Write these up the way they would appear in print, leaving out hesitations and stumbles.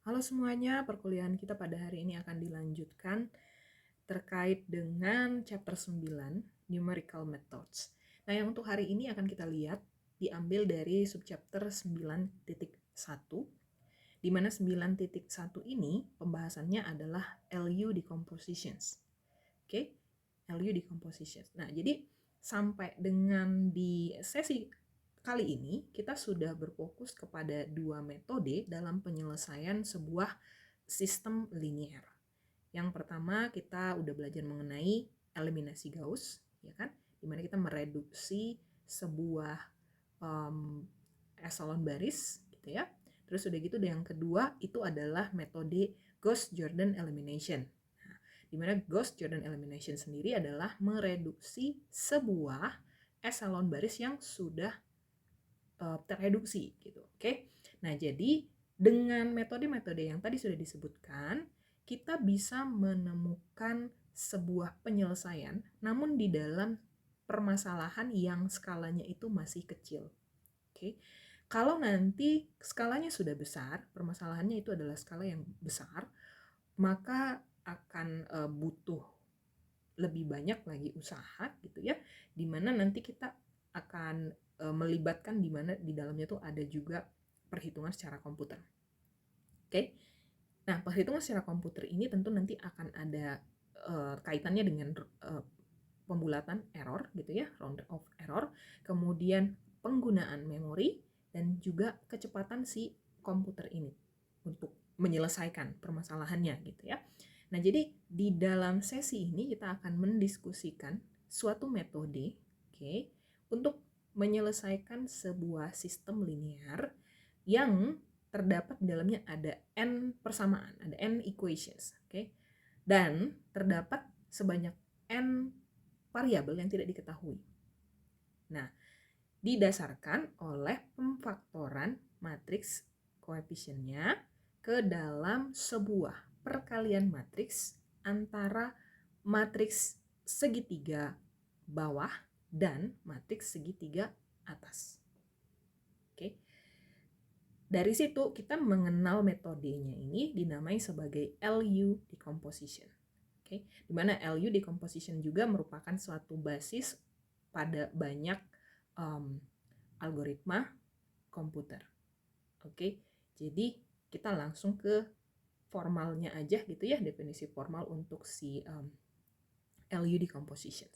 Halo semuanya, perkuliahan kita pada hari ini akan dilanjutkan terkait dengan chapter 9, Numerical Methods. Nah, yang untuk hari ini akan kita lihat diambil dari subchapter 9.1, di mana 9.1 ini pembahasannya adalah LU decompositions. Oke, LU decompositions. Nah, jadi sampai dengan di sesi kali ini kita sudah berfokus kepada dua metode dalam penyelesaian sebuah sistem linier. Yang pertama kita udah belajar mengenai eliminasi Gauss, ya kan? Dimana kita mereduksi sebuah eselon baris, gitu ya. Terus udah gitu yang kedua itu adalah metode Gauss-Jordan elimination. Nah, dimana Gauss-Jordan elimination sendiri adalah mereduksi sebuah eselon baris yang sudah tereduksi, gitu. Oke. Nah, jadi dengan metode-metode yang tadi sudah disebutkan, kita bisa menemukan sebuah penyelesaian, namun di dalam permasalahan yang skalanya itu masih kecil. Oke. Kalau nanti skalanya sudah besar, permasalahannya itu adalah skala yang besar, maka akan butuh lebih banyak lagi usaha, gitu ya, dimana nanti kita akan melibatkan di mana di dalamnya tuh ada juga perhitungan secara komputer. Oke. Nah, perhitungan secara komputer ini tentu nanti akan ada kaitannya dengan pembulatan error, gitu ya, round of error, kemudian penggunaan memori dan juga kecepatan si komputer ini untuk menyelesaikan permasalahannya, gitu ya. Nah, jadi di dalam sesi ini kita akan mendiskusikan suatu metode, oke, untuk menyelesaikan sebuah sistem linear yang terdapat di dalamnya ada n persamaan, ada n equations, oke. Dan terdapat sebanyak n variabel yang tidak diketahui. Nah, didasarkan oleh pemfaktoran matriks koefisiennya ke dalam sebuah perkalian matriks antara matriks segitiga bawah dan matriks segitiga atas. Oke. Dari situ kita mengenal metodenya ini dinamai sebagai LU decomposition. Oke, di mana LU decomposition juga merupakan suatu basis pada banyak algoritma komputer. Oke, jadi kita langsung ke formalnya aja, gitu ya, definisi formal untuk si LU decomposition.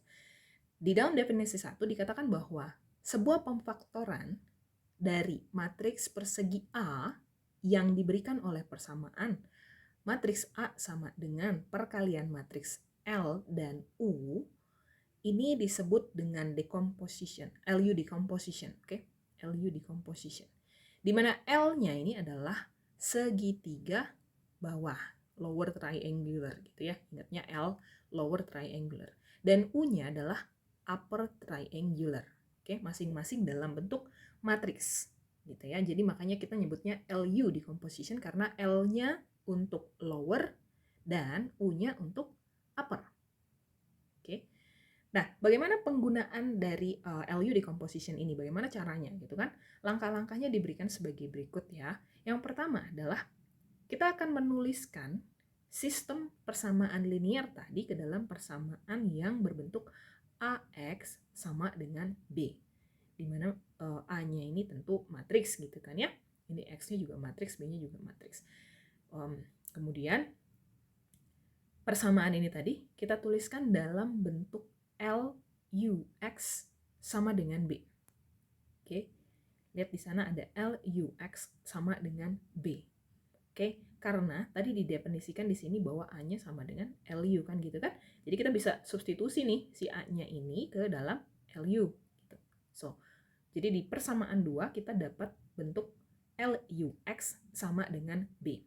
Di dalam definisi 1 dikatakan bahwa sebuah pemfaktoran dari matriks persegi A yang diberikan oleh persamaan matriks A sama dengan perkalian matriks L dan U, ini disebut dengan decomposition, LU decomposition, oke? LU decomposition. Di mana L-nya ini adalah segitiga bawah, lower triangular, gitu ya. Ingatnya L lower triangular. Dan U-nya adalah upper triangular. Oke, masing-masing dalam bentuk matriks, gitu ya. Jadi makanya kita nyebutnya LU decomposition karena L-nya untuk lower dan U-nya untuk upper. Oke. Nah, bagaimana penggunaan dari LU decomposition ini? Bagaimana caranya, gitu kan? Langkah-langkahnya diberikan sebagai berikut ya. Yang pertama adalah kita akan menuliskan sistem persamaan linear tadi ke dalam persamaan yang berbentuk AX sama dengan B. Di mana A-nya ini tentu matriks, gitu kan ya. Ini X-nya juga matriks, B-nya juga matriks. Kemudian persamaan ini tadi kita tuliskan dalam bentuk LUX sama dengan B. Oke. Lihat di sana ada LUX sama dengan B. Oke, karena tadi didefinisikan di sini bahwa A-nya sama dengan LU kan, gitu kan. Jadi kita bisa substitusi nih si A-nya ini ke dalam LU gitu. So, jadi di persamaan 2 kita dapat bentuk LUX sama dengan B.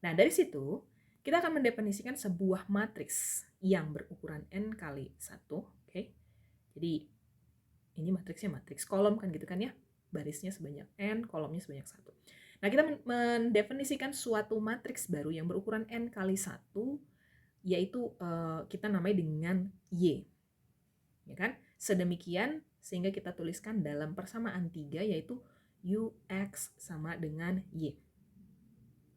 Nah, dari situ kita akan mendefinisikan sebuah matriks yang berukuran n kali 1, oke. Jadi ini matriksnya matriks kolom kan, gitu kan ya. Barisnya sebanyak n, kolomnya sebanyak 1. Nah, kita mendefinisikan suatu matriks baru yang berukuran n kali 1, yaitu kita namai dengan Y. Ya kan? Sedemikian sehingga kita tuliskan dalam persamaan 3 yaitu UX sama dengan Y.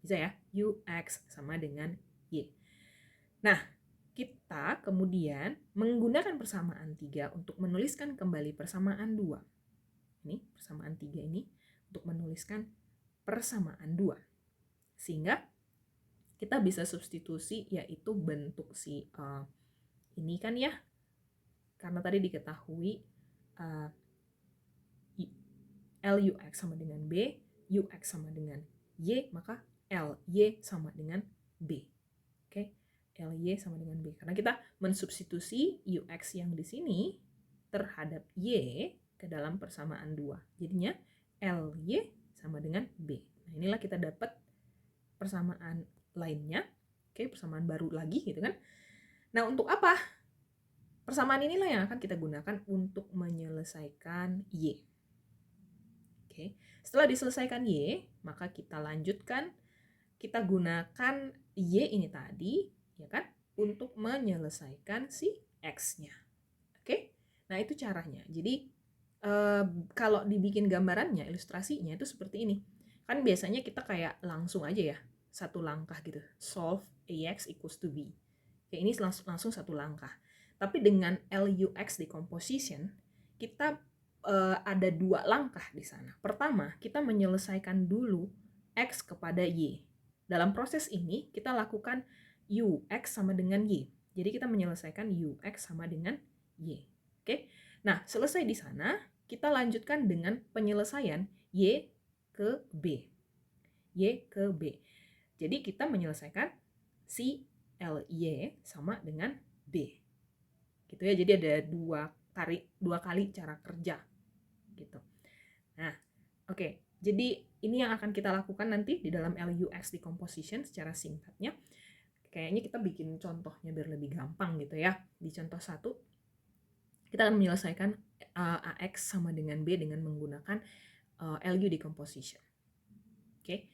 Bisa ya, UX sama dengan Y. Nah, kita kemudian menggunakan persamaan 3 untuk menuliskan kembali persamaan 2. Ini persamaan 3 ini untuk menuliskan persamaan 2. Sehingga kita bisa substitusi yaitu bentuk si ini kan ya, karena tadi diketahui LUX sama dengan B, UX sama dengan Y, maka LY sama dengan B. Oke, LY sama dengan B. Karena kita mensubstitusi UX yang di sini terhadap Y ke dalam persamaan 2. Jadinya LY sama dengan B. Nah, inilah kita dapat persamaan lainnya. Oke, persamaan baru lagi gitu kan. Nah, untuk apa? Persamaan inilah yang akan kita gunakan untuk menyelesaikan Y. Oke, setelah diselesaikan Y, maka kita lanjutkan, kita gunakan Y ini tadi, ya kan, untuk menyelesaikan si X-nya. Oke, nah itu caranya. Jadi, kalau dibikin gambarannya, ilustrasinya itu seperti ini. Kan biasanya kita kayak langsung aja ya, satu langkah gitu, solve AX equals to B. Ya, ini langsung satu langkah. Tapi dengan LUX decomposition, kita ada 2 langkah di sana. Pertama, kita menyelesaikan dulu X kepada Y. Dalam proses ini, kita lakukan UX sama dengan Y. Jadi kita menyelesaikan UX sama dengan Y. Oke? Nah, selesai di sana, kita lanjutkan dengan penyelesaian Y ke B. Y ke B. Jadi kita menyelesaikan si LY sama dengan B. Gitu ya. Jadi ada dua kali cara kerja gitu. Nah, oke. Jadi ini yang akan kita lakukan nanti di dalam LUX decomposition secara singkatnya. Kayaknya kita bikin contohnya biar lebih gampang gitu ya. Di contoh 1, kita akan menyelesaikan AX sama dengan B dengan menggunakan LU decomposition. Oke.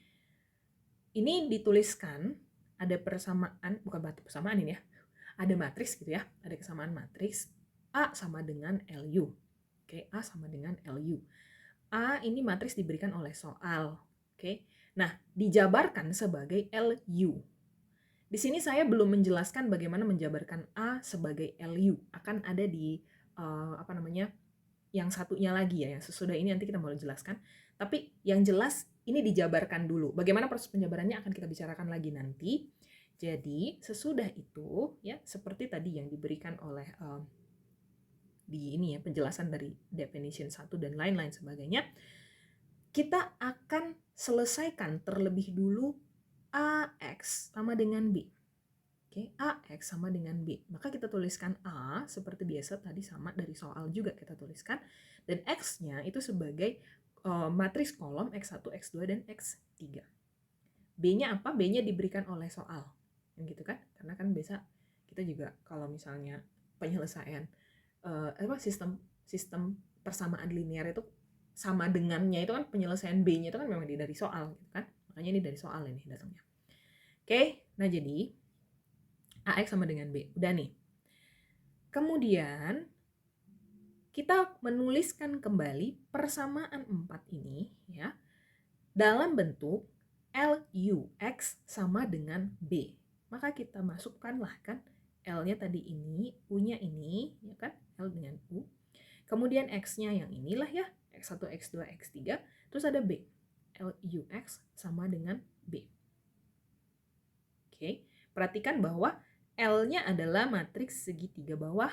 Ini dituliskan ada persamaan, bukan persamaan ini ya. Ada matriks gitu ya. Ada kesamaan matriks A sama dengan LU. Oke, A sama dengan LU. A ini matriks diberikan oleh soal. Oke. Nah, dijabarkan sebagai LU. Di sini saya belum menjelaskan bagaimana menjabarkan A sebagai LU. Akan ada di yang satunya lagi ya, yang sesudah ini nanti kita mau jelaskan. Tapi yang jelas ini dijabarkan dulu. Bagaimana proses penjabarannya akan kita bicarakan lagi nanti. Jadi sesudah itu ya seperti tadi yang diberikan oleh di ini ya penjelasan dari definition 1 dan lain-lain sebagainya, kita akan selesaikan terlebih dulu AX sama dengan B. Oke, AX sama dengan B. Maka kita tuliskan A seperti biasa tadi sama dari soal juga kita tuliskan. Dan X-nya itu sebagai matriks kolom X1, X2, dan X3. B-nya apa? B-nya diberikan oleh soal. Gitu kan? Karena kan biasa kita juga kalau misalnya penyelesaian sistem persamaan linear itu sama dengannya itu kan penyelesaian B-nya itu kan memang dari soal gitu kan. Makanya ini dari soal ini datangnya. Oke, nah jadi AX sama dengan B. Udah nih. Kemudian kita menuliskan kembali persamaan 4 ini ya dalam bentuk LUX sama dengan B. Maka kita masukkanlah kan L-nya tadi ini, U-nya ini, ya kan? L dengan U. Kemudian X-nya yang inilah ya, X1, X2, X3. Terus ada B. LUX sama dengan B. Oke, perhatikan bahwa L-nya adalah matriks segitiga bawah,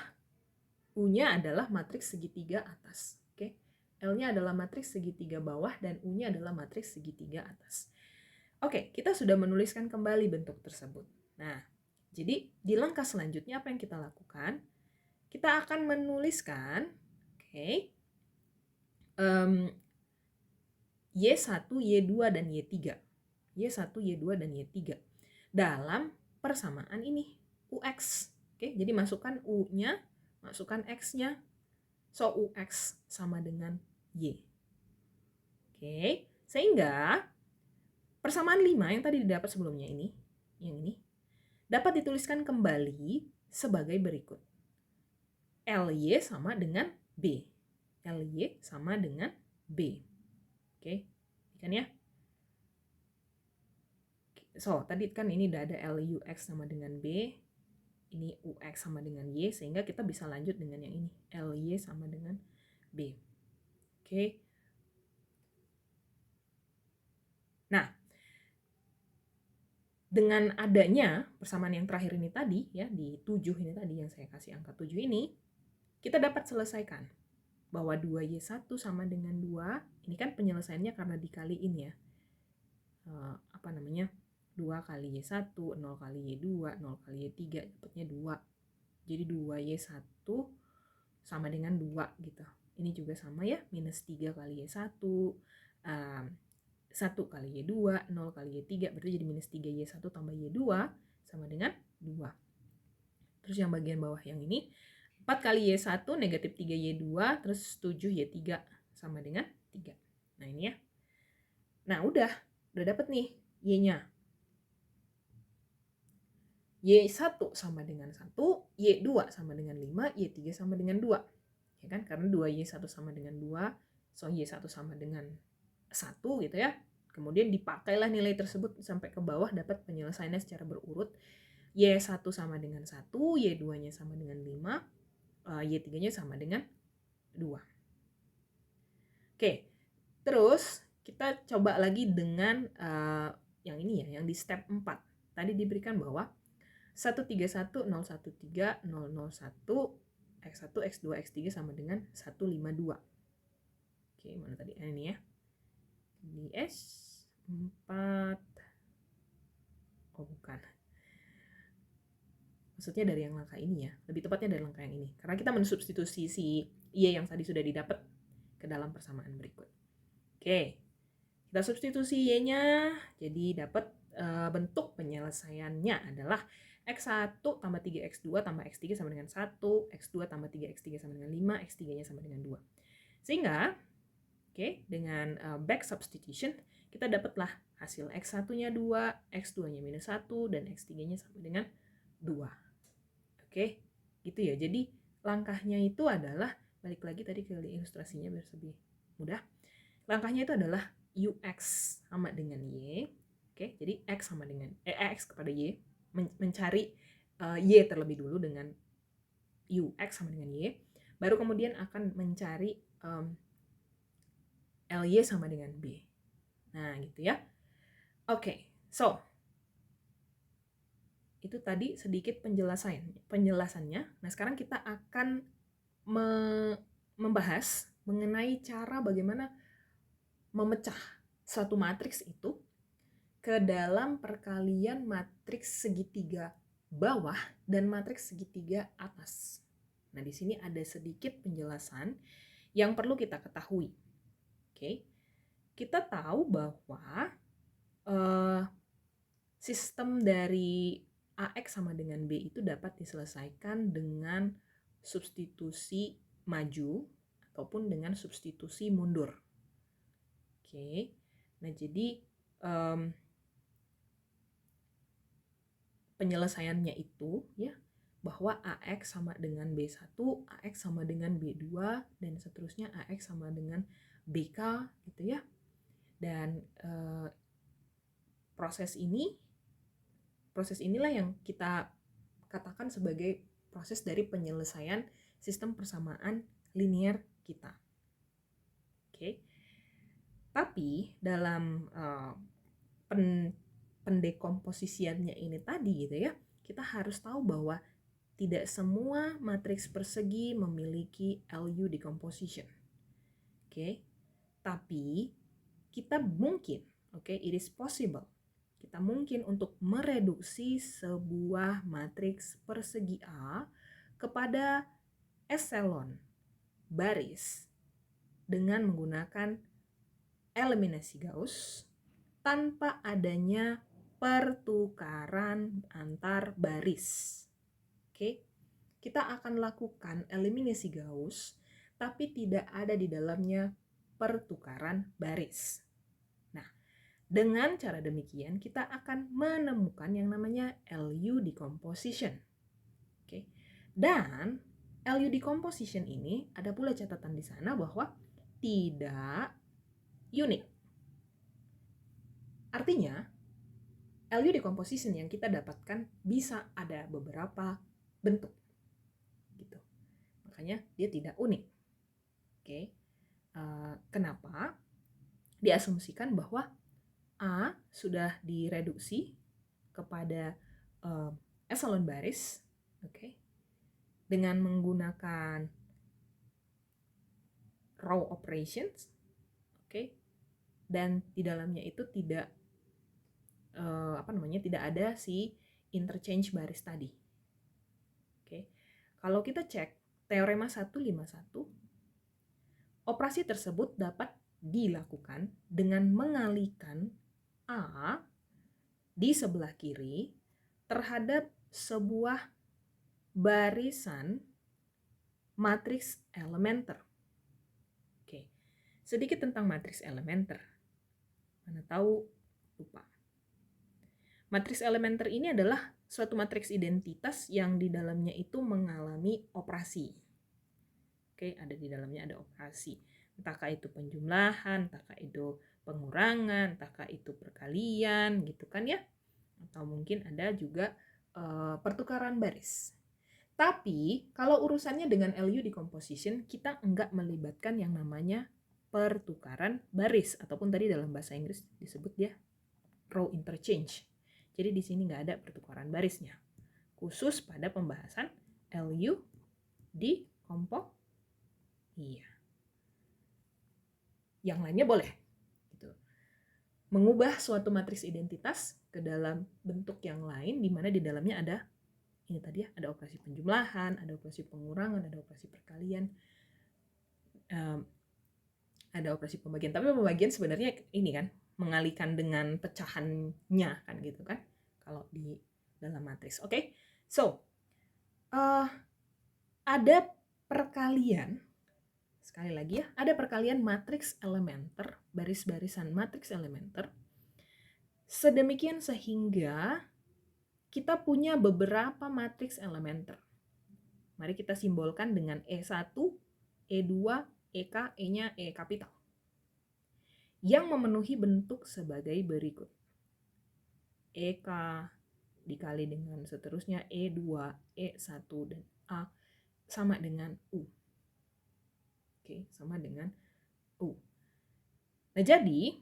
U-nya adalah matriks segitiga atas. Oke, L-nya adalah matriks segitiga bawah dan U-nya adalah matriks segitiga atas. Oke, kita sudah menuliskan kembali bentuk tersebut. Nah, jadi di langkah selanjutnya apa yang kita lakukan? Kita akan menuliskan, Y1, Y2, dan Y3. Y1, Y2, dan Y3. Dalam persamaan ini, UX. Oke, jadi masukkan U-nya, masukkan X-nya. So, UX sama dengan Y. Oke, sehingga persamaan 5 yang tadi didapat sebelumnya ini, yang ini, dapat dituliskan kembali sebagai berikut. LY sama dengan B. LY sama dengan B. Oke, kan ya? So, tadi kan ini udah ada LUX sama dengan B, ini UX sama dengan Y, sehingga kita bisa lanjut dengan yang ini, LY sama dengan B. Oke. Nah, dengan adanya persamaan yang terakhir ini tadi, ya, di 7 ini tadi yang saya kasih angka 7 ini, kita dapat selesaikan bahwa 2Y1 sama dengan 2, ini kan penyelesaiannya karena dikaliin ya. 2 kali Y1, 0 kali Y2, 0 kali Y3, dapatnya 2. Jadi 2Y1 sama dengan 2 gitu. Ini juga sama ya, minus 3 kali Y1, 1 kali Y2, 0 kali Y3, berarti jadi minus 3Y1 tambah Y2 sama dengan 2. Terus yang bagian bawah yang ini, 4 kali Y1 negatif 3Y2, terus 7Y3 sama dengan 3. Nah ini ya. Nah udah dapet nih Y-nya. Y1 sama dengan 1, Y2 sama dengan 5, Y3 sama dengan 2. Ya kan? Karena 2Y1 sama dengan 2, so Y1 sama dengan 1 gitu ya. Kemudian dipakailah nilai tersebut sampai ke bawah, dapat penyelesaiannya secara berurut. Y1 sama dengan 1, Y2-nya sama dengan 5, Y3-nya sama dengan 2. Oke, terus kita coba lagi dengan yang ini ya, yang di step 4. Tadi diberikan bahwa 131, 013, 001, X1, X2, X3 sama dengan 152. Oke, mana tadi? Ini ya. Di S4. Oh, bukan. Maksudnya dari yang langkah ini ya. Lebih tepatnya dari langkah yang ini. Karena kita mensubstitusi si Y yang tadi sudah didapat ke dalam persamaan berikut. Oke. Kita substitusi Y-nya. Jadi dapat bentuk penyelesaiannya adalah X1 tambah 3X2 tambah X3 sama dengan 1, X2 tambah 3X3 sama dengan 5, X3-nya sama dengan 2. Sehingga, dengan back substitution, kita dapatlah hasil X1-nya 2, X2-nya minus 1, dan X3-nya sama dengan 2. Gitu ya. Jadi, langkahnya itu adalah, balik lagi tadi ke ilustrasinya biar lebih mudah. Langkahnya itu adalah UX sama dengan Y. Jadi X sama dengan X kepada Y, mencari Y terlebih dulu dengan UX sama dengan Y, baru kemudian akan mencari LY sama dengan B. Nah, gitu ya. So itu tadi sedikit penjelasannya. Nah, sekarang kita akan membahas mengenai cara bagaimana memecah suatu matriks itu ke dalam perkalian matriks segitiga bawah dan matriks segitiga atas. Nah, di sini ada sedikit penjelasan yang perlu kita ketahui. Kita tahu bahwa sistem dari AX sama dengan B itu dapat diselesaikan dengan substitusi maju ataupun dengan substitusi mundur. Nah jadi penyelesaiannya itu ya bahwa AX sama dengan B1, AX sama dengan B2, dan seterusnya AX sama dengan BK gitu ya. Dan proses inilah yang kita katakan sebagai proses dari penyelesaian sistem persamaan linear kita. Tapi dalam pendekomposisiannya ini tadi gitu ya, kita harus tahu bahwa tidak semua matriks persegi memiliki LU decomposition. Tapi kita mungkin, it is possible, kita mungkin untuk mereduksi sebuah matriks persegi A kepada eselon baris dengan menggunakan eliminasi Gauss tanpa adanya pertukaran antar baris. Kita akan lakukan eliminasi Gauss, tapi tidak ada di dalamnya pertukaran baris. Nah, dengan cara demikian kita akan menemukan yang namanya LU decomposition. Dan LU decomposition ini ada pula catatan di sana bahwa tidak unik. Artinya, LU decomposition yang kita dapatkan bisa ada beberapa bentuk. Gitu. Makanya dia tidak unik. Oke. Kenapa? Diasumsikan bahwa A sudah direduksi kepada eselon baris, oke, dengan menggunakan row operations, oke, dan di dalamnya itu tidak tidak ada si interchange baris tadi. Oke. Kalau kita cek teorema 151, operasi tersebut dapat dilakukan dengan mengalihkan A di sebelah kiri terhadap sebuah barisan matriks elementer. Oke. Sedikit tentang matriks elementer. Mana tahu lupa. Matriks elementer ini adalah suatu matriks identitas yang di dalamnya itu mengalami operasi. Oke, ada di dalamnya ada operasi. Entahkah itu penjumlahan, entahkah itu pengurangan, entahkah itu perkalian, gitu kan ya. Atau mungkin ada juga pertukaran baris. Tapi kalau urusannya dengan LU decomposition, kita enggak melibatkan yang namanya pertukaran baris, ataupun tadi dalam bahasa Inggris disebut ya row interchange. Jadi di sini nggak ada pertukaran barisnya. Khusus pada pembahasan LU decomposition. Iya. Yang lainnya boleh. Gitu. Mengubah suatu matriks identitas ke dalam bentuk yang lain, di mana di dalamnya ada ini tadi ya, ada operasi penjumlahan, ada operasi pengurangan, ada operasi perkalian, ada operasi pembagian. Tapi pembagian sebenarnya ini kan, mengalihkan dengan pecahannya kan gitu kan, kalau di dalam matriks. Oke, so ada perkalian, sekali lagi ya, ada perkalian matriks elementer, baris-barisan matriks elementer, sedemikian sehingga kita punya beberapa matriks elementer. Mari kita simbolkan dengan E1, E2, EK, E-nya E kapital. Yang memenuhi bentuk sebagai berikut. EK dikali dengan seterusnya E2, E1, dan A sama dengan U. Oke, sama dengan U. Nah, jadi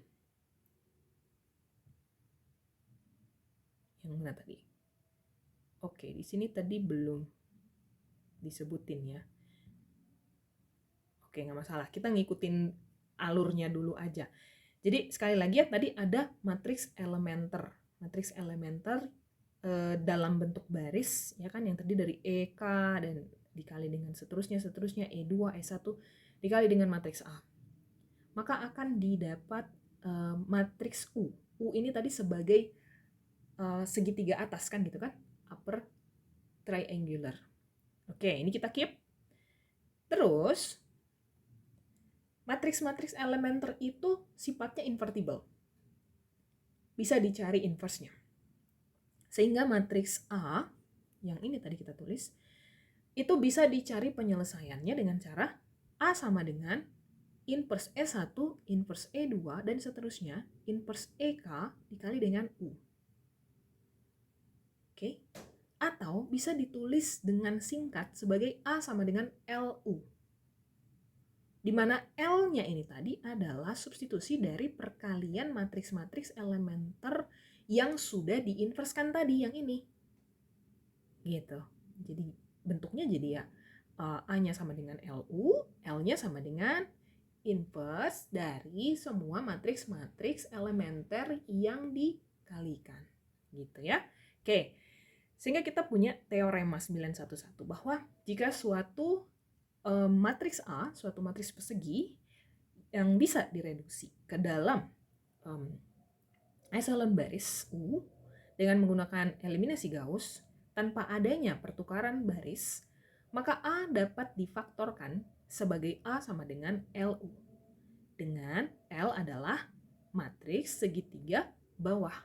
yang mana tadi? Oke, di sini tadi belum disebutin ya. Oke, nggak masalah. Kita ngikutin alurnya dulu aja. Jadi sekali lagi ya, tadi ada matriks elementer. Matriks elementer dalam bentuk baris, ya kan, yang tadi dari EK dan dikali dengan seterusnya E2, E1 dikali dengan matriks A. Maka akan didapat matriks U. U ini tadi sebagai segitiga atas kan gitu kan, upper triangular. Oke, ini kita keep. Terus matriks-matriks elementer itu sifatnya invertible. Bisa dicari inverse-nya. Sehingga matriks A, yang ini tadi kita tulis, itu bisa dicari penyelesaiannya dengan cara A sama dengan inverse E1, inverse E2, dan seterusnya, inverse EK dikali dengan U. Oke? Atau bisa ditulis dengan singkat sebagai A sama dengan LU. Di mana L-nya ini tadi adalah substitusi dari perkalian matriks-matriks elementer yang sudah diinverskan tadi, yang ini. Gitu. Jadi bentuknya jadi ya A-nya sama dengan LU, L-nya sama dengan inverse dari semua matriks-matriks elementer yang dikalikan. Gitu ya. Oke. Sehingga kita punya teorema 911 bahwa jika suatu matriks A, suatu matriks persegi yang bisa direduksi ke dalam eselon baris U dengan menggunakan eliminasi Gauss tanpa adanya pertukaran baris, maka A dapat difaktorkan sebagai A sama dengan LU. Dengan L adalah matriks segitiga bawah.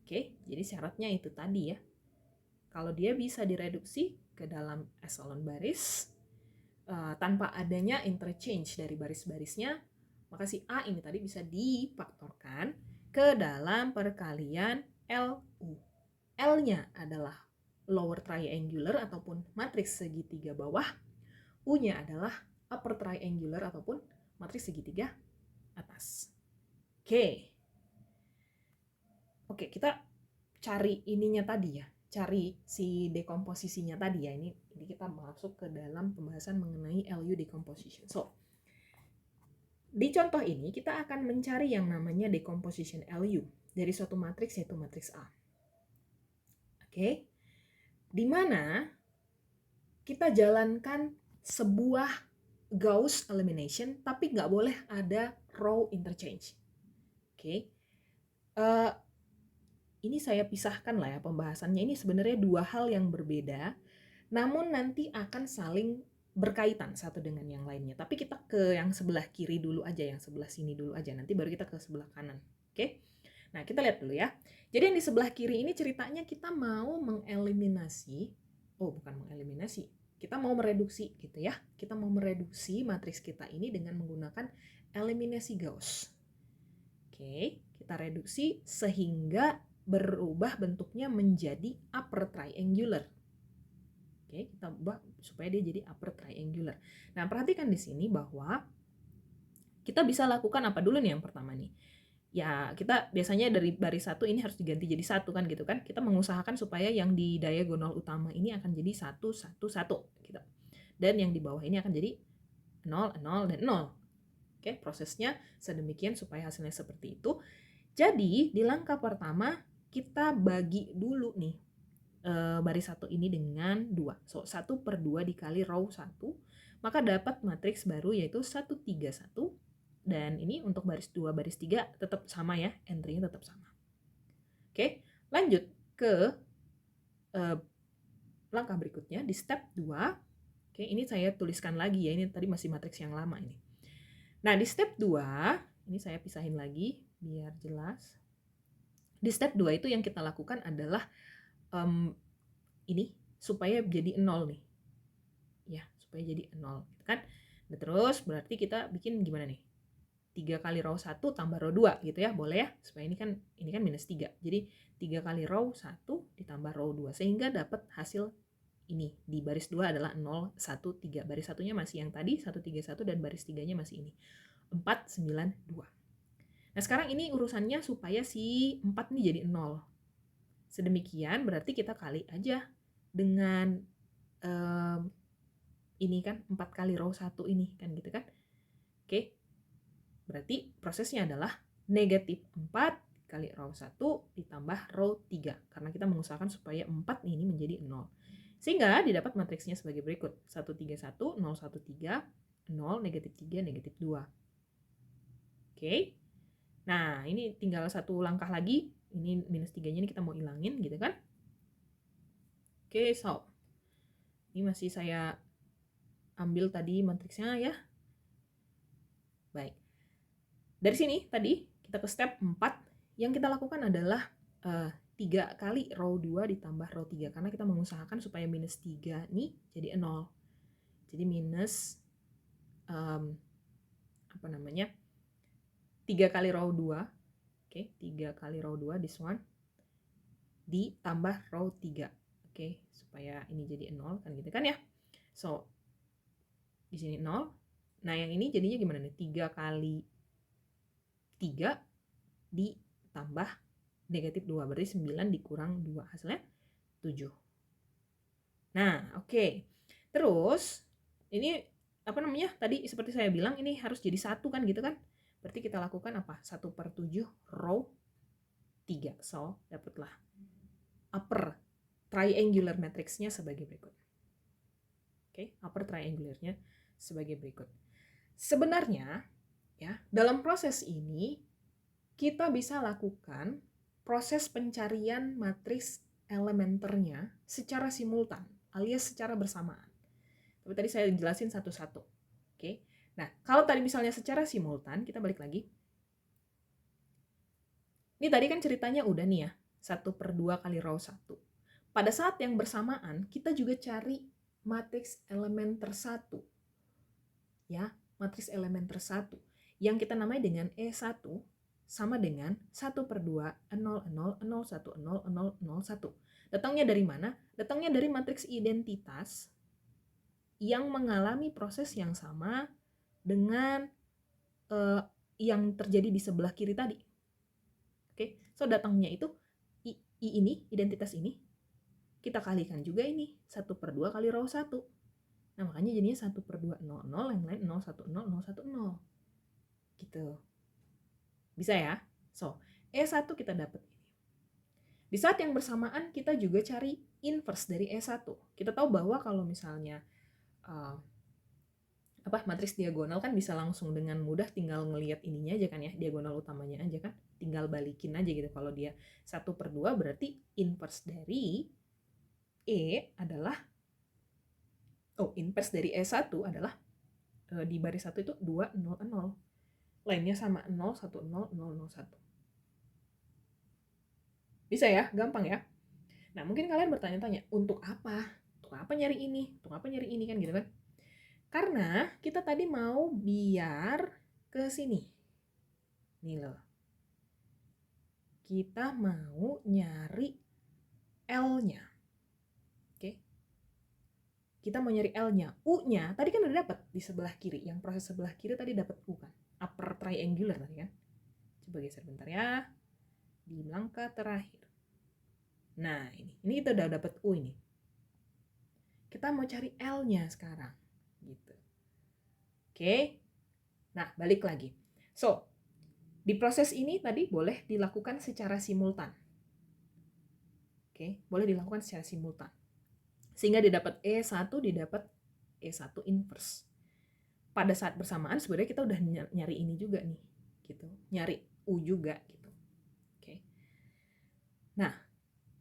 Oke, jadi syaratnya itu tadi ya. Kalau dia bisa direduksi ke dalam eselon baris tanpa adanya interchange dari baris-barisnya, maka si A ini tadi bisa difaktorkan ke dalam perkalian LU. L-nya adalah lower triangular ataupun matriks segitiga bawah. U-nya adalah upper triangular ataupun matriks segitiga atas. Oke, kita cari ininya tadi ya. Cari si dekomposisinya tadi ya. Ini kita masuk ke dalam pembahasan mengenai LU decomposition. So, di contoh ini kita akan mencari yang namanya decomposition LU dari suatu matriks yaitu matriks A. Oke. Di mana kita jalankan sebuah Gauss elimination tapi nggak boleh ada row interchange. Oke. Ini saya pisahkan lah ya pembahasannya. Ini sebenarnya dua hal yang berbeda, namun nanti akan saling berkaitan satu dengan yang lainnya. Tapi kita ke yang sebelah kiri dulu aja, yang sebelah sini dulu aja. Nanti baru kita ke sebelah kanan. Oke? Nah, kita lihat dulu ya. Jadi yang di sebelah kiri ini ceritanya kita mau mengeliminasi, kita mau mereduksi gitu ya. Kita mau mereduksi matriks kita ini dengan menggunakan eliminasi Gauss. Oke, kita reduksi sehingga berubah bentuknya menjadi upper triangular. Oke, kita ubah supaya dia jadi upper triangular. Nah, perhatikan di sini bahwa kita bisa lakukan apa dulu nih yang pertama nih. Ya, kita biasanya dari baris 1 ini harus diganti jadi 1 kan gitu kan. Kita mengusahakan supaya yang di diagonal utama ini akan jadi 1, 1, 1 gitu. Dan yang di bawah ini akan jadi 0, 0, dan 0. Oke, prosesnya sedemikian supaya hasilnya seperti itu. Jadi, di langkah pertama kita bagi dulu nih baris 1 ini dengan 2. So, 1/2 dikali row 1, maka dapat matriks baru yaitu 1, 3, 1. Dan ini untuk baris 2, baris 3 tetap sama ya, entry-nya tetap sama. Oke, lanjut ke langkah berikutnya di step 2. Oke, ini saya tuliskan lagi ya, ini tadi masih matriks yang lama ini. Nah, di step 2, ini saya pisahin lagi biar jelas. Di step 2 itu yang kita lakukan adalah ini supaya jadi 0 nih. Ya, supaya jadi 0 gitu kan. Nah, terus berarti kita bikin gimana nih? 3 kali row 1 tambah row 2 gitu ya, boleh ya? Supaya ini kan minus 3. Jadi 3 kali row 1 ditambah row 2 sehingga dapat hasil ini. Di baris 2 adalah 0, 1, 3. Baris 1-nya masih yang tadi 1, 3, 1 dan baris 3-nya masih ini. 4, 9, 2. Nah, sekarang ini urusannya supaya si 4 ini jadi 0. Sedemikian berarti kita kali aja dengan ini kan 4 kali row 1 ini kan gitu kan. Oke. Berarti prosesnya adalah negatif 4 kali row 1 ditambah row 3. Karena kita mengusahakan supaya 4 ini menjadi 0. Sehingga didapat matriksnya sebagai berikut. 1, 3, 1, 0, 1, 3, 0, negatif 3, negatif 2. Oke. Nah, ini tinggal satu langkah lagi. Ini minus 3-nya ini kita mau hilangin gitu kan. Oke, so. Ini masih saya ambil tadi matriksnya ya. Baik. Dari sini tadi kita ke step 4. Yang kita lakukan adalah 3 kali row 2 ditambah row 3. Karena kita mengusahakan supaya minus 3 nih jadi 0. Jadi minus 3 kali row 2. Oke, 3 kali row 2 this one ditambah row 3. Oke, supaya ini jadi 0 kan gitu kan ya. So, di sini 0. Nah, yang ini jadinya gimana nih? 3 kali 3 ditambah negatif 2. Berarti 9 dikurang 2. Hasilnya 7. Nah, oke. Terus, ini tadi seperti saya bilang ini harus jadi 1 kan gitu kan. Berarti kita lakukan apa? 1/7 row 3. So, dapatlah upper triangular matriksnya sebagai berikut. Oke, upper triangularnya sebagai berikut. Sebenarnya ya, dalam proses ini kita bisa lakukan proses pencarian matriks elementernya secara simultan alias secara bersamaan. Tapi tadi saya jelasin satu-satu. Oke. Nah, kalau tadi misalnya secara simultan, kita balik lagi. Ini tadi kan ceritanya udah nih ya, 1/2 kali row 1. Pada saat yang bersamaan, kita juga cari matriks elementer 1. Ya, matriks elementer 1 yang kita namai dengan E1 sama dengan 1/2 0,0, 0,0, 1,0, 0,0, 1. Datangnya dari mana? Datangnya dari matriks identitas yang mengalami proses yang sama dengan yang terjadi di sebelah kiri tadi. Oke, so datangnya itu I ini, identitas ini, kita kalikan juga ini, 1/2 kali row 1. Nah, makanya jadinya 1/2 0, 0, yang lain 0, 1, 0, 0, 1, 0. Gitu. Bisa ya? So, E1 kita dapat ini. Di saat yang bersamaan, kita juga cari inverse dari E1. Kita tahu bahwa kalau misalnya matriks diagonal kan bisa langsung dengan mudah tinggal ngelihat ininya aja kan ya, diagonal utamanya aja kan, tinggal balikin aja gitu. Kalau dia 1/2 berarti inverse dari E adalah inverse dari E1 adalah di baris 1 itu 2, 0, 0. Lainnya sama 0, 1, 0, 0, 0, 1. Bisa ya? Gampang ya? Nah, mungkin kalian bertanya-tanya, untuk apa? Untuk apa nyari ini? Untuk apa nyari ini kan gitu kan? Karena kita tadi mau biar ke sini. Nih loh. Kita mau nyari L-nya. Oke. Kita mau nyari L-nya. U-nya tadi kan udah dapat di sebelah kiri. Yang proses sebelah kiri tadi dapat U kan. Upper triangular tadi kan. Coba geser bentar ya. Di langkah terakhir. Nah, ini kita udah dapat U ini. Kita mau cari L-nya sekarang. Gitu. Oke. Nah, balik lagi. So, di proses ini tadi boleh dilakukan secara simultan. Oke, boleh dilakukan secara simultan. Sehingga didapat E1, didapat E1 inverse. Pada saat bersamaan sebenarnya kita udah nyari ini juga nih, gitu. Nyari U juga gitu. Oke. Nah,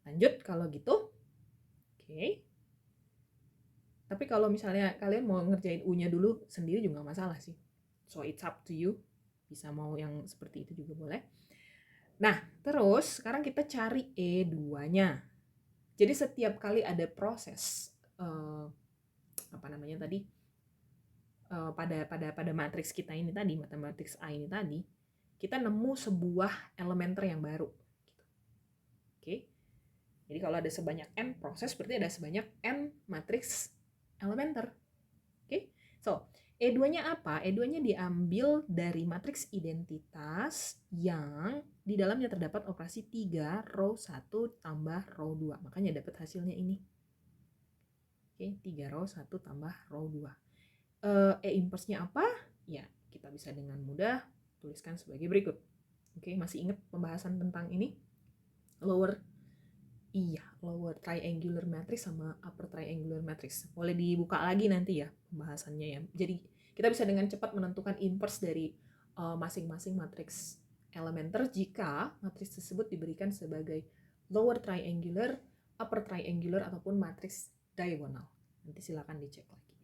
lanjut kalau gitu. Oke. Tapi kalau misalnya kalian mau ngerjain U-nya dulu sendiri juga nggak masalah sih. So it's up to you. Bisa mau yang seperti itu juga boleh. Nah, terus sekarang kita cari E2-nya. Jadi setiap kali ada proses pada matriks kita ini tadi, matriks A ini tadi, kita nemu sebuah elementer yang baru. Oke. Jadi kalau ada sebanyak n proses berarti ada sebanyak n matriks elementer. Oke. So, E2-nya apa? E2-nya diambil dari matriks identitas yang di dalamnya terdapat operasi 3 row 1 tambah row 2. Makanya dapat hasilnya ini. Oke, 3 row 1 tambah row 2. E inverse-nya apa? Ya, kita bisa dengan mudah tuliskan sebagai berikut. Oke, masih ingat pembahasan tentang ini? Lower triangular matrix sama upper triangular matrix. Boleh dibuka lagi nanti ya pembahasannya ya. Jadi kita bisa dengan cepat menentukan inverse dari masing-masing matriks elementer jika matriks tersebut diberikan sebagai lower triangular, upper triangular, ataupun matriks diagonal. Nanti silakan dicek lagi.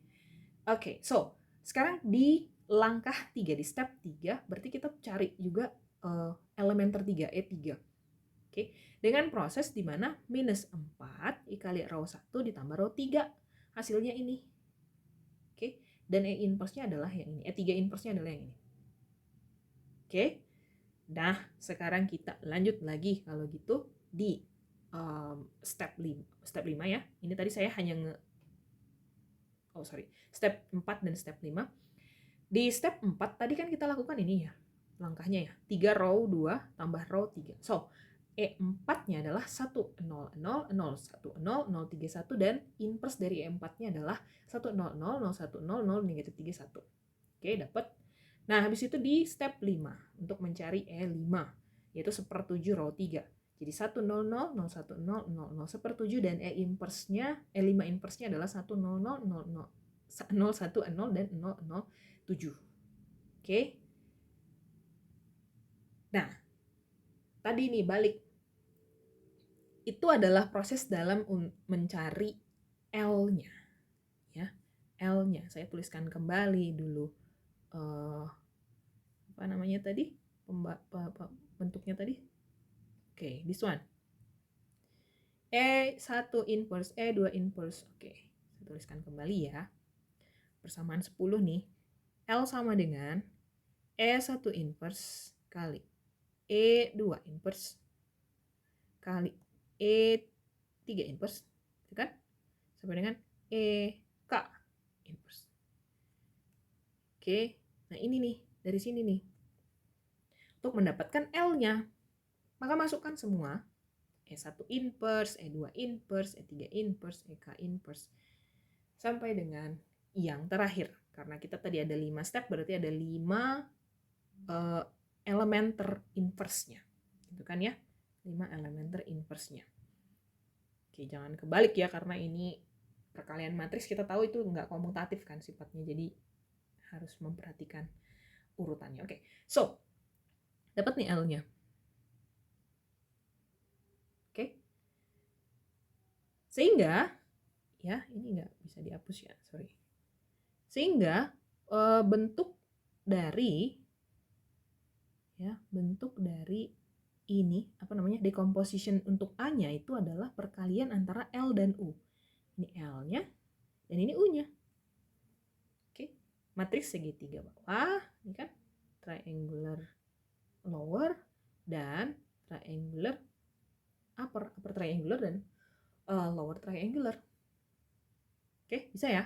Oke, so sekarang di langkah 3, di step 3, berarti kita cari juga elementer 3, E3. Oke, dengan proses di mana minus 4 dikali row 1 ditambah row 3. Hasilnya ini. Oke, dan E inverse-nya adalah yang ini. E3 inverse-nya adalah yang ini. Oke, nah sekarang kita lanjut lagi kalau gitu di step 5 ya. Ini tadi saya hanya step 4 dan step 5. Di step 4 tadi kan kita lakukan ini ya, langkahnya ya, 3 row 2 tambah row 3. So, E4-nya adalah 1, 0, 0, 0, 1, 0, 0, 3, 1, dan inverse dari E4-nya adalah 1, 0, 0, 0, 1, 0, 0, negatif 3, 1. Oke, dapat. Nah, habis itu di step 5, untuk mencari E5, yaitu 1/7 row 3. Jadi 1, 0, 0, 0, 1, 0, 0, 0, 1/7, dan E inverse-nya, E5 inverse-nya adalah 1, 0, 0, 0, 0, 0, 1, 0, dan 0, 0, 7. Oke. Nah, tadi nih balik. Itu adalah proses dalam mencari L-nya. Ya, L-nya. Saya tuliskan kembali dulu. Apa namanya tadi? Bentuknya tadi. Oke, this one. E1 inverse, E2 inverse. Oke, saya tuliskan kembali ya. Persamaan 10 nih. L sama dengan E1 inverse kali E2 inverse kali E3 inverse, gitu kan? Sampai dengan EK inverse. Oke, nah ini nih, dari sini nih. Untuk mendapatkan L-nya, maka masukkan semua. E1 inverse, E2 inverse, E3 inverse, EK inverse. Sampai dengan yang terakhir. Karena kita tadi ada 5 step, berarti ada 5 elemen terinverse-nya. Gitu kan ya? 5 elemen terinverse-nya. Oke, jangan kebalik ya, karena ini perkalian matriks kita tahu itu nggak komutatif kan sifatnya, jadi harus memperhatikan urutannya. Oke, so dapat nih L-nya. Oke, sehingga ya ini nggak bisa dihapus ya, sorry. Sehingga bentuk dari ini apa namanya, decomposition untuk A-nya itu adalah perkalian antara L dan U. Ini L-nya dan ini U-nya. Oke, matriks segitiga bawah, ini kan triangular lower dan triangular upper triangular dan lower triangular. Oke, bisa ya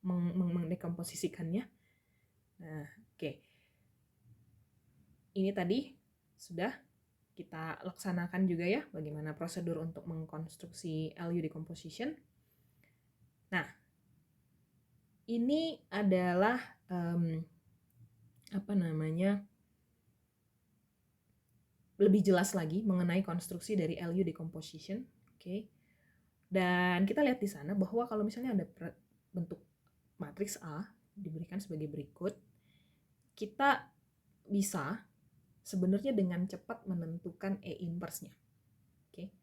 mendekomposisikannya. Nah, oke. Ini tadi sudah kita laksanakan juga ya, bagaimana prosedur untuk mengkonstruksi LU decomposition. Nah, ini adalah lebih jelas lagi mengenai konstruksi dari LU decomposition. Oke. Dan kita lihat di sana bahwa kalau misalnya ada bentuk matriks A diberikan sebagai berikut, kita bisa sebenarnya dengan cepat menentukan E inverse-nya. Oke.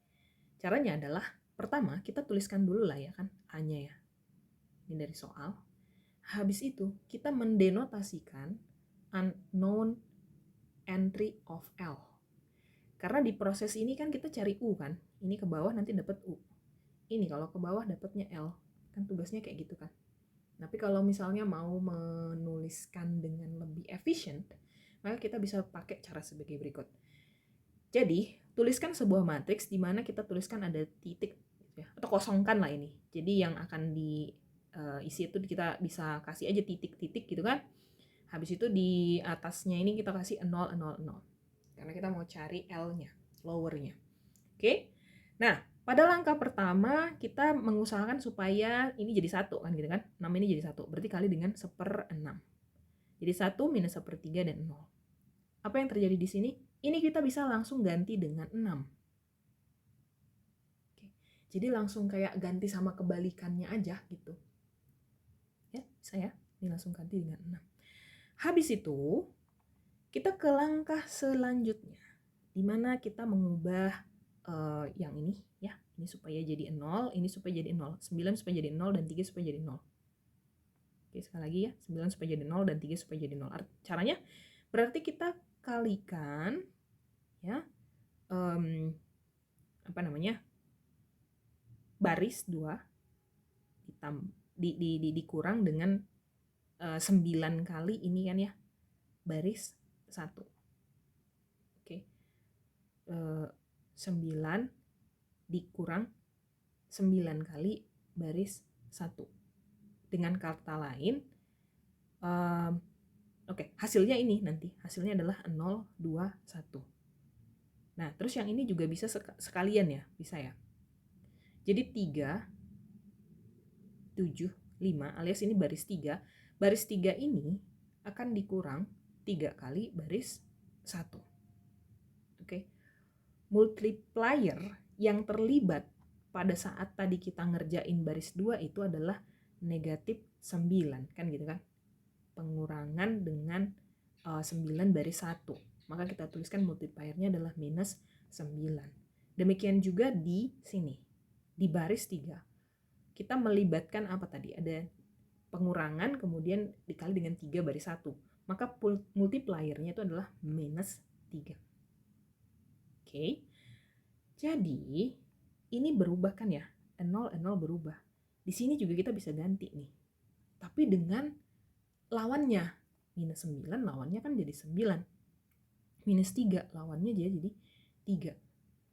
Caranya adalah pertama kita tuliskan dulu lah ya kan A-nya ya. Ini dari soal. Habis itu kita mendenotasikan unknown entry of L. Karena di proses ini kan kita cari U kan. Ini ke bawah nanti dapat U. Ini kalau ke bawah dapatnya L. Kan tugasnya kayak gitu kan. Tapi kalau misalnya mau menuliskan dengan lebih efisien, maka kita bisa pakai cara sebagai berikut. Jadi, tuliskan sebuah matriks di mana kita tuliskan ada titik gitu ya, atau kosongkan lah ini. Jadi yang akan diisi itu kita bisa kasih aja titik-titik gitu kan. Habis itu di atasnya ini kita kasih 0, 0, 0. Karena kita mau cari L-nya, lower-nya. Oke? Nah, pada langkah pertama kita mengusahakan supaya ini jadi 1 kan gitu kan. 6 ini jadi 1, berarti kali dengan 1/6. Jadi 1 minus 1/3 dan 0. Apa yang terjadi di sini? Ini kita bisa langsung ganti dengan 6. Oke. Jadi langsung kayak ganti sama kebalikannya aja gitu. Ya, bisa ya. Ini langsung ganti dengan 6. Habis itu kita ke langkah selanjutnya, di mana kita mengubah yang ini ya, ini supaya jadi 0, ini supaya jadi 0, 9 supaya jadi 0 dan 3 supaya jadi 0. Oke, sekali lagi ya, 9 supaya jadi 0 dan 3 supaya jadi 0. Caranya berarti kita kalikan ya baris 2 dikurang dengan 9 kali ini kan ya, baris 1. Oke. 9 dikurang 9 kali baris 1. Dengan kata lain, hasilnya ini nanti. Hasilnya adalah 0, 2, 1. Nah, terus yang ini juga bisa sekalian ya, bisa ya. Jadi 3, 7, 5 alias ini baris 3. Baris 3 ini akan dikurang 3 kali baris 1. Oke. Multiplier yang terlibat pada saat tadi kita ngerjain baris 2 itu adalah negatif 9 kan gitu kan, pengurangan dengan 9 baris 1, maka kita tuliskan multipliernya adalah minus 9. Demikian juga di sini di baris 3 kita melibatkan apa tadi, ada pengurangan kemudian dikali dengan 3 baris 1, maka multipliernya itu adalah minus 3. Oke. Jadi ini berubah kan ya, 0 berubah. Di sini juga kita bisa ganti nih, tapi dengan lawannya minus 9, lawannya kan jadi 9. minus 3, lawannya jadi 3.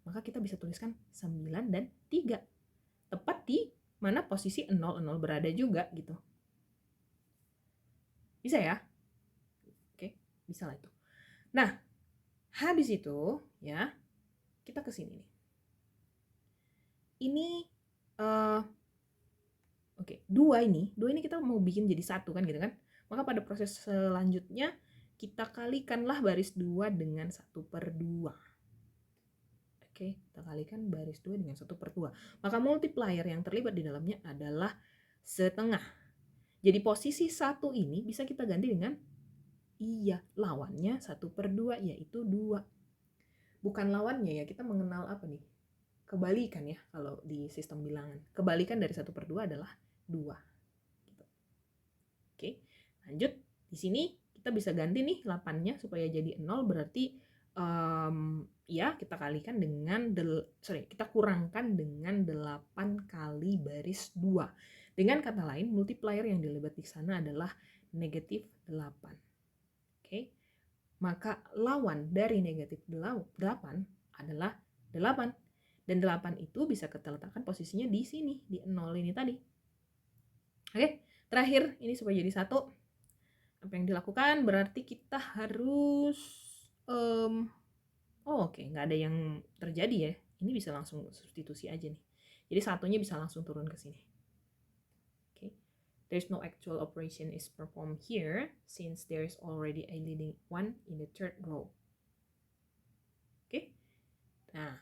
Maka kita bisa tuliskan 9 dan 3. Tepat di mana posisi 0, 0 berada juga gitu. Bisa ya? Oke, bisa lah itu. Nah, habis itu ya, kita ke sini nih. Ini oke, 2 ini kita mau bikin jadi 1 kan gitu kan. Maka pada proses selanjutnya kita kalikanlah baris 2 dengan 1/2. Oke, kita kalikan baris 2 dengan 1/2. Maka multiplier yang terlibat di dalamnya adalah setengah. Jadi posisi 1 ini bisa kita ganti dengan lawannya 1/2 yaitu 2. Bukan lawannya ya, kita mengenal apa nih? Kebalikan ya kalau di sistem bilangan. Kebalikan dari 1/2 adalah 2. Gitu. Oke, lanjut. Di sini kita bisa ganti nih 8-nya supaya jadi 0, berarti ya kita kalikan dengan kita kurangkan dengan 8 kali baris 2. Dengan kata lain, multiplier yang dilibat di sana adalah negatif 8. Oke. Maka lawan dari negatif 8 adalah 8. Dan 8 itu bisa kita letakkan posisinya di sini, di 0 ini tadi. Oke, terakhir ini supaya jadi 1. Apa yang dilakukan? Berarti kita harus oke, nggak ada yang terjadi ya. Ini bisa langsung substitusi aja nih. Jadi 1-nya bisa langsung turun ke sini. Oke. There's no actual operation is performed here since there is already a leading 1 in the third row. Oke. Nah,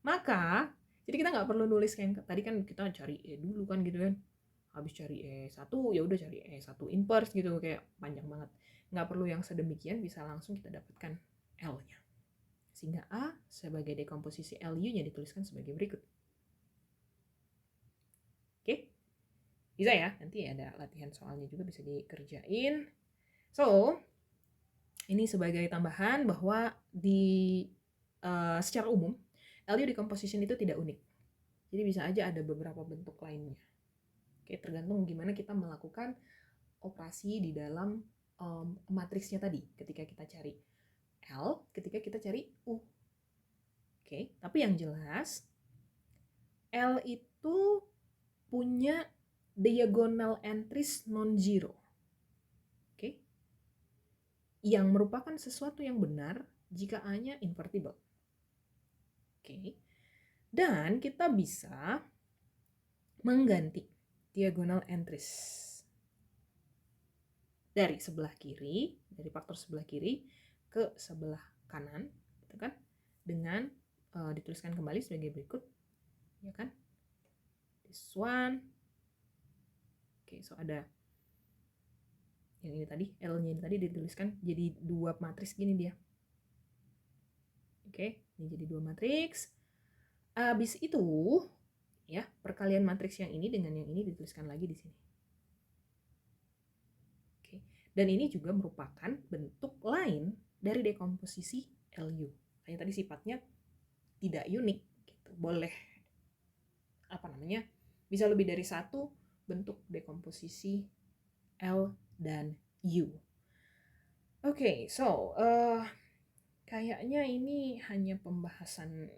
maka jadi kita nggak perlu nulis kayak tadi kan kita cari E dulu kan gitu kan. Habis cari E1 ya udah cari E1 inverse gitu, kayak panjang banget. Nggak perlu yang sedemikian, bisa langsung kita dapatkan L-nya. Sehingga A sebagai dekomposisi LU-nya dituliskan sebagai berikut. Oke? Bisa ya? Nanti ada latihan soalnya juga bisa dikerjain. So, ini sebagai tambahan bahwa secara umum LU decomposition itu tidak unik. Jadi bisa aja ada beberapa bentuk lainnya. Oke, tergantung gimana kita melakukan operasi di dalam matriksnya tadi ketika kita cari L, ketika kita cari U. Oke, tapi yang jelas L itu punya diagonal entries non-zero. Oke. Yang merupakan sesuatu yang benar jika A-nya invertible. Oke. Dan kita bisa mengganti diagonal entries dari sebelah kiri, dari faktor sebelah kiri ke sebelah kanan, gitu kan? Dengan dituliskan kembali sebagai berikut, ya kan? This one. Oke, so ada yang ini tadi, L-nya ini tadi dituliskan jadi 2 matriks gini dia. Oke, ini jadi 2 matriks. Habis itu, ya, perkalian matriks yang ini dengan yang ini dituliskan lagi di sini. Oke, dan ini juga merupakan bentuk lain dari dekomposisi LU. Hanya tadi sifatnya tidak unik, gitu. Boleh bisa lebih dari satu bentuk dekomposisi L dan U. Oke, so kayaknya ini hanya pembahasan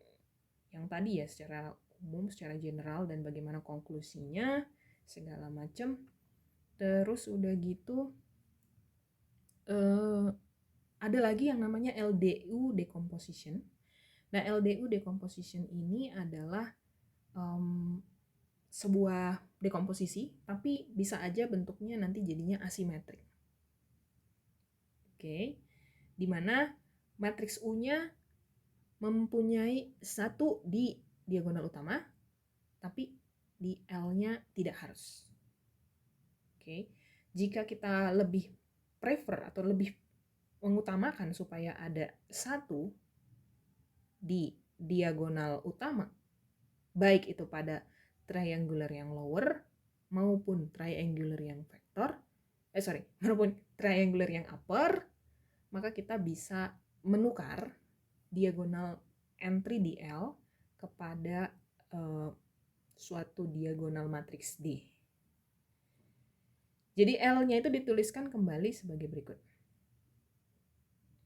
yang tadi ya, secara umum, secara general, dan bagaimana konklusinya, segala macam. Terus udah gitu ada lagi yang namanya LDU decomposition. Nah, LDU decomposition ini adalah sebuah dekomposisi, tapi bisa aja bentuknya nanti jadinya asimetrik. Oke, dimana matriks U-nya mempunyai 1 di diagonal utama, tapi di L-nya tidak harus. Oke, jika kita lebih prefer atau lebih mengutamakan supaya ada 1 di diagonal utama, baik itu pada triangular yang lower maupun triangular yang maupun triangular yang upper, maka kita bisa menukar diagonal entry di L kepada suatu diagonal matriks D. Jadi L-nya itu dituliskan kembali sebagai berikut.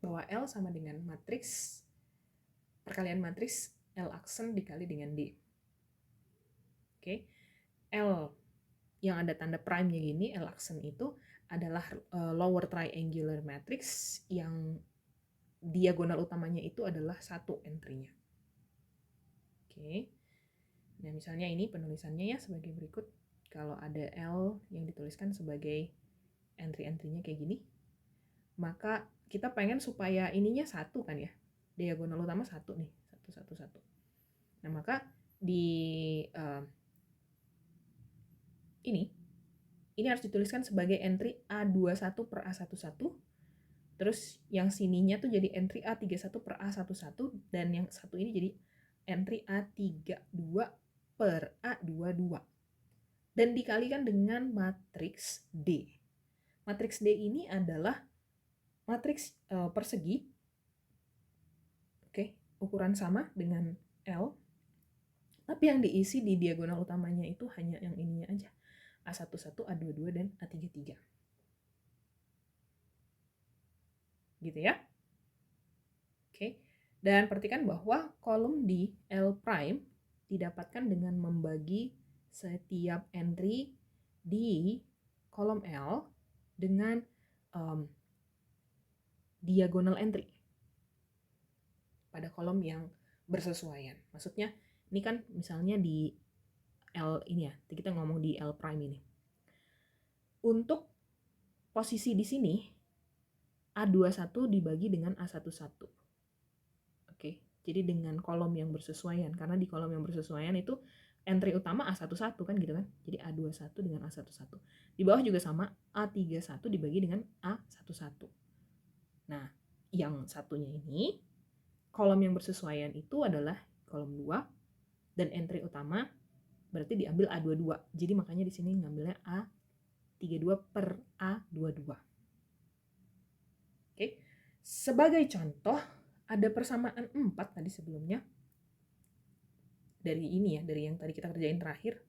bahwa L sama dengan matriks perkalian matriks L aksen dikali dengan D. Oke. L yang ada tanda prime-nya gini, L aksen itu adalah lower triangular matrix yang diagonal utamanya itu adalah 1 entry-nya. Oke. Nah, misalnya ini penulisannya ya sebagai berikut. Kalau ada L yang dituliskan sebagai entry-entry-nya kayak gini, maka kita pengen supaya ininya 1 kan ya. Diagonal utama 1 nih, 1 1 1. Nah, maka di ini harus dituliskan sebagai entry A21 per A11. Terus yang sininya tuh jadi entry A31 per A11 dan yang satu ini jadi entry A32 per A22. Dan dikalikan dengan matriks D. Matriks D ini adalah matriks persegi. Oke, ukuran sama dengan L. Tapi yang diisi di diagonal utamanya itu hanya yang ininya aja. A11, A22, dan A33. Gitu ya. Oke. Dan perhatikan bahwa kolom di L prime didapatkan dengan membagi setiap entry di kolom L dengan diagonal entry pada kolom yang bersesuaian. Maksudnya ini kan misalnya di L ini ya, kita ngomong di L prime ini. Untuk posisi di sini A21 dibagi dengan A11. Oke, jadi dengan kolom yang bersesuaian, karena di kolom yang bersesuaian itu entry utama A11 kan gitu kan. Jadi A21 dengan A11. Di bawah juga sama, A31 dibagi dengan A11. Nah, yang satunya ini kolom yang bersesuaian itu adalah kolom 2 dan entry utama berarti diambil A22. Jadi makanya di sini ngambilnya A32 per A22. Oke. Sebagai contoh, ada persamaan 4 tadi sebelumnya. Dari ini ya, dari yang tadi kita kerjain terakhir.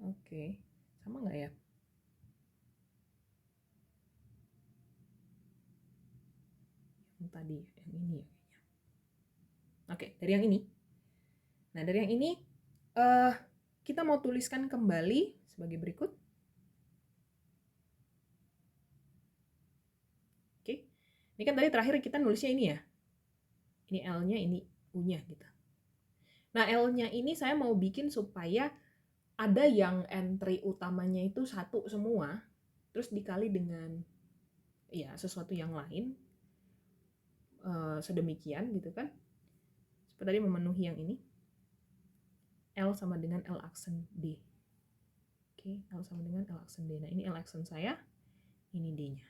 Oke. Sama nggak ya? Yang tadi, yang ini ya. Oke, dari yang ini. Nah, dari yang ini kita mau tuliskan kembali sebagai berikut. Oke. Ini kan tadi terakhir kita nulisnya ini ya. Ini L-nya, ini U-nya gitu. Nah, L-nya ini saya mau bikin supaya ada yang entry utamanya itu 1 semua, terus dikali dengan ya sesuatu yang lain, sedemikian gitu kan. Seperti tadi memenuhi yang ini. L sama dengan L aksen D. Oke, L sama dengan L aksen D. Nah, ini L aksen saya, ini D-nya.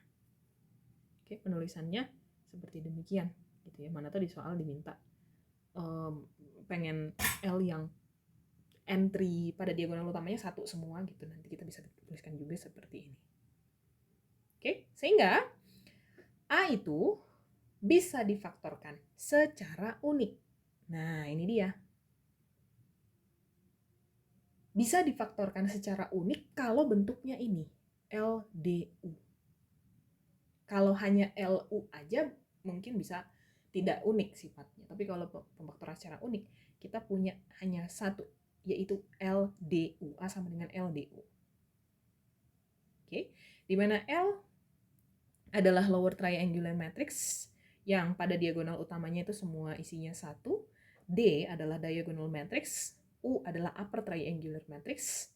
Oke, penulisannya seperti demikian gitu ya. Mana tuh di soal diminta pengen L yang entry pada diagonal utamanya 1 semua gitu. Nanti kita bisa tuliskan juga seperti ini. Oke, sehingga A itu bisa difaktorkan secara unik. Nah, ini dia. Bisa difaktorkan secara unik kalau bentuknya ini, LDU. Kalau hanya LU aja mungkin bisa tidak unik sifatnya. Tapi kalau pemfaktoran secara unik, kita punya hanya satu, yaitu LDU. A sama dengan LDU. Oke, di mana L adalah lower triangular matrix yang pada diagonal utamanya itu semua isinya 1. D adalah diagonal matrix. U adalah upper triangular matrix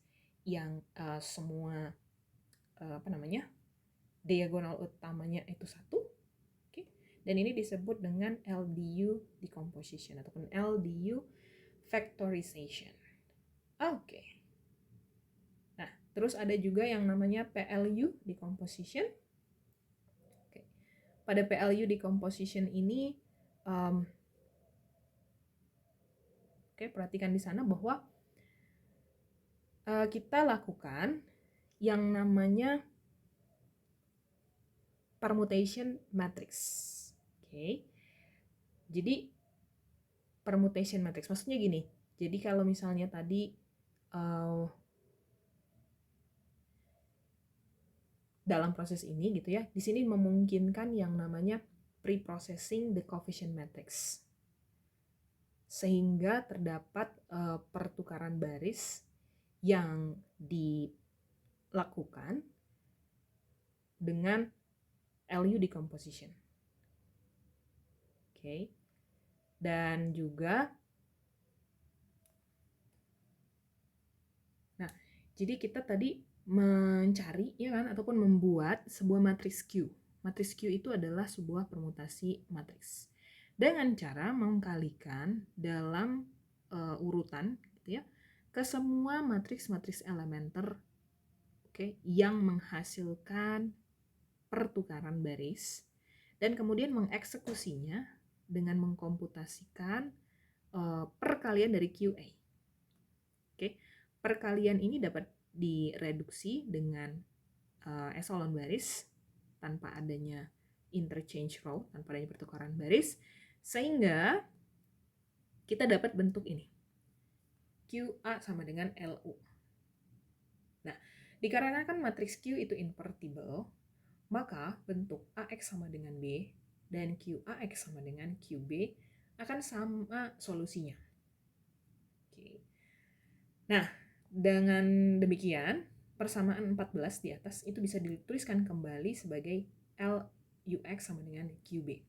yang semua diagonal utamanya itu 1. Okay. Dan ini disebut dengan LDU decomposition ataupun LDU factorization. Oke. Nah, terus ada juga yang namanya PLU decomposition. Okay. Pada PLU decomposition ini perhatikan di sana bahwa kita lakukan yang namanya permutation matrix. Oke. Jadi permutation matrix maksudnya gini. Jadi kalau misalnya tadi dalam proses ini gitu ya, di sini memungkinkan yang namanya preprocessing the coefficient matrix. Sehingga terdapat pertukaran baris yang dilakukan dengan LU decomposition. Oke. Dan juga jadi kita tadi mencari ya kan ataupun membuat sebuah matriks Q. Matriks Q itu adalah sebuah permutasi matriks dengan cara mengkalikan dalam urutan gitu ya ke semua matriks-matriks elementer yang menghasilkan pertukaran baris dan kemudian mengeksekusinya dengan mengkomputasikan perkalian dari QA. Perkalian ini dapat direduksi dengan eselon baris tanpa adanya interchange row, tanpa adanya pertukaran baris, sehingga kita dapat bentuk ini. QA sama dengan LU. Nah, dikarenakan matriks Q itu invertible, maka bentuk AX sama dengan B dan QAX sama dengan QB akan sama solusinya. Oke. Nah, dengan demikian, persamaan 14 di atas itu bisa dituliskan kembali sebagai LUX sama dengan QB.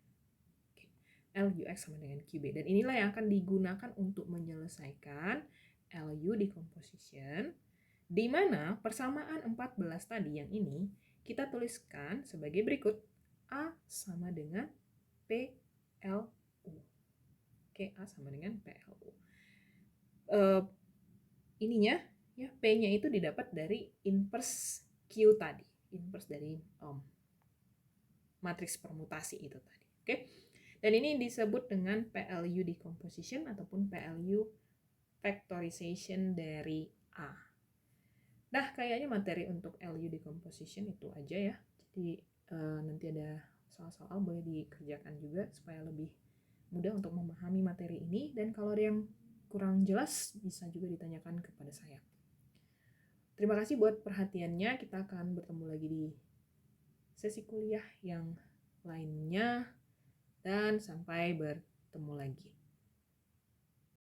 LUX sama dengan QB. Dan inilah yang akan digunakan untuk menyelesaikan LU decomposition, di mana persamaan 14 tadi yang ini kita tuliskan sebagai berikut. A sama dengan PLU. Oke, A sama dengan PLU. Ininya ya, P-nya itu didapat dari inverse Q tadi, inverse dari matriks permutasi itu tadi. Oke. Dan ini disebut dengan PLU decomposition ataupun PLU factorization dari A. Nah, kayaknya materi untuk LU decomposition itu aja ya. Jadi nanti ada soal-soal boleh dikerjakan juga supaya lebih mudah untuk memahami materi ini, dan kalau ada yang kurang jelas bisa juga ditanyakan kepada saya. Terima kasih buat perhatiannya. Kita akan bertemu lagi di sesi kuliah yang lainnya dan sampai bertemu lagi.